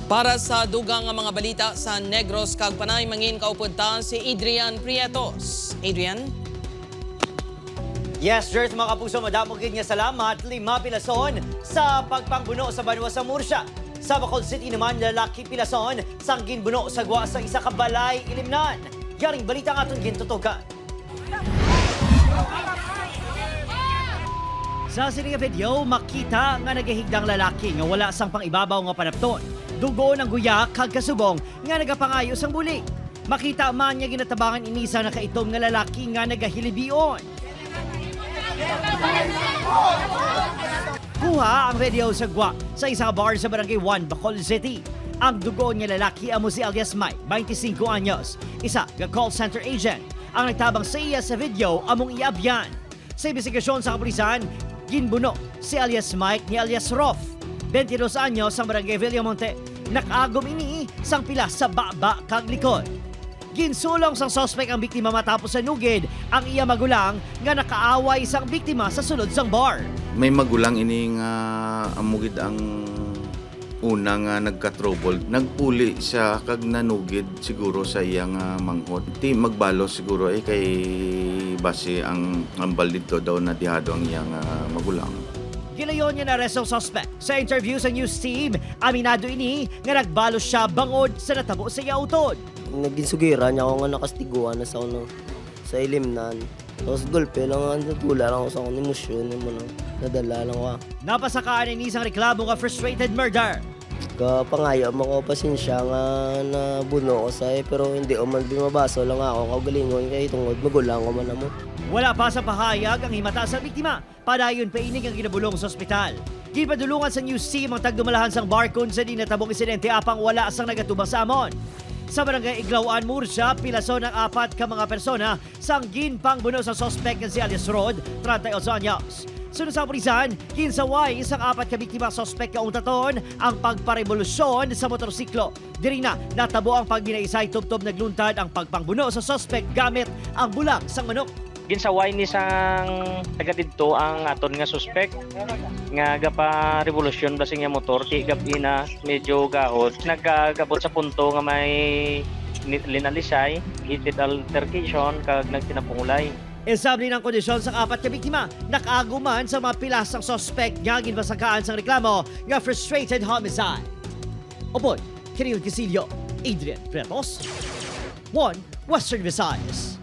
Para sa dugang nga mga balita sa Negros kag Panay mangin kaupunta si Adrian Prietos. Adrian? Yes, Jert, mga kapuso, madamog nga salamat. 5 pilason sa pagpangbuno sa Banwa sa Murcia. Sa Bacolod City naman, lalaki pilason sang ginbuno sa gwa sa isa ka balay ilimnan. Yaring balita nga itong gintutukan. Sa sininga video, makita nga nagahigdang lalaki nga wala sang pangibabaw nga panapton. Dugo ng guya kag kasubong nga nagapangayos ang buli. Makita man niya ginatabangan inisa na kaitom nga lalaki nga nagahilibion. Kuha ang video sa gwa sa isang bar sa Barangay 1, Bacolod City. Ang dugo nga lalaki amo si alias Mike, 25 anyos, isa nga call center agent. Ang nagtabang sa iya sa video among iabyan. Sa investigasyon sa kapulisan, ginbuno si alias Mike ni alias Rolf, 22 anyos sa Barangay Villamonte. Nakagom ini sang pila sa baba kag likod. Ginsulong sang suspect ang biktima matapos sa nugid ang iya magulang nga nakaaway sang biktima sa sulod sang bar. May magulang ini nga amugid ang una nga nagka-trouble. Nagpuli siya kag nanugid siguro sa iyang manghod. Ti magbalo siguro kay base ang ambal dito daw na dihado ang iyang magulang. Gilayon niya na arresto ang suspect. Sa interview sa news team, aminado ini nga nagbalo siya bangod sa natabo sa iya utod. Naging niya ako nga nakastiguan na sa sa ilimnan. Tapos golpe lang ang natula lang ako sa akong emosyon mo na nadala lang ako. Napasakaan ni isang reklamo nga frustrated murder. Kapangayo mo ko pasensya nga nabuno ko sa pero hindi o man bimabaso lang ako kaugalingon kay tungod magulang ko man mo. Wala pa sa pahayag ang himata sa biktima. Padayon pa inig ang ginabulong sa ospital. Gipadulungan sa news team ang tagdumalahan sang bar kung sa di natabong insidente apang wala sang nagatubang sa amon. Sa Barangay Iglawaan, Murcia, pilason ng 4 ka mga persona sang ginpangbuno sa suspect nga si alias Rod, 38 anyos. Sunod sa pulisan, kinsaway isang 4 ka biktima suspect kauntaton ang pagparevolusyon sa motorsiklo. Diri na natabo ang pagbinaisay tubtob nagluntad ang pagpangbuno sa suspect gamit ang bulang sang manok. Ginsaway ni sang taga didto ang aton nga suspect nga gapa revolusyon basing nga motor ti gabi na medyo gahod nagkagabot sa punto nga may linalisay heated altercation kag nagtinapungulay. Esabli ng kondisyon sa 4 ka biktima, nakaaguman sa mga pilas ng suspect nga ginbasagaan sang reklamo nga frustrated homicide. Upod, Kiril Casillo, Adrian Prietos, 1 Western Visayas.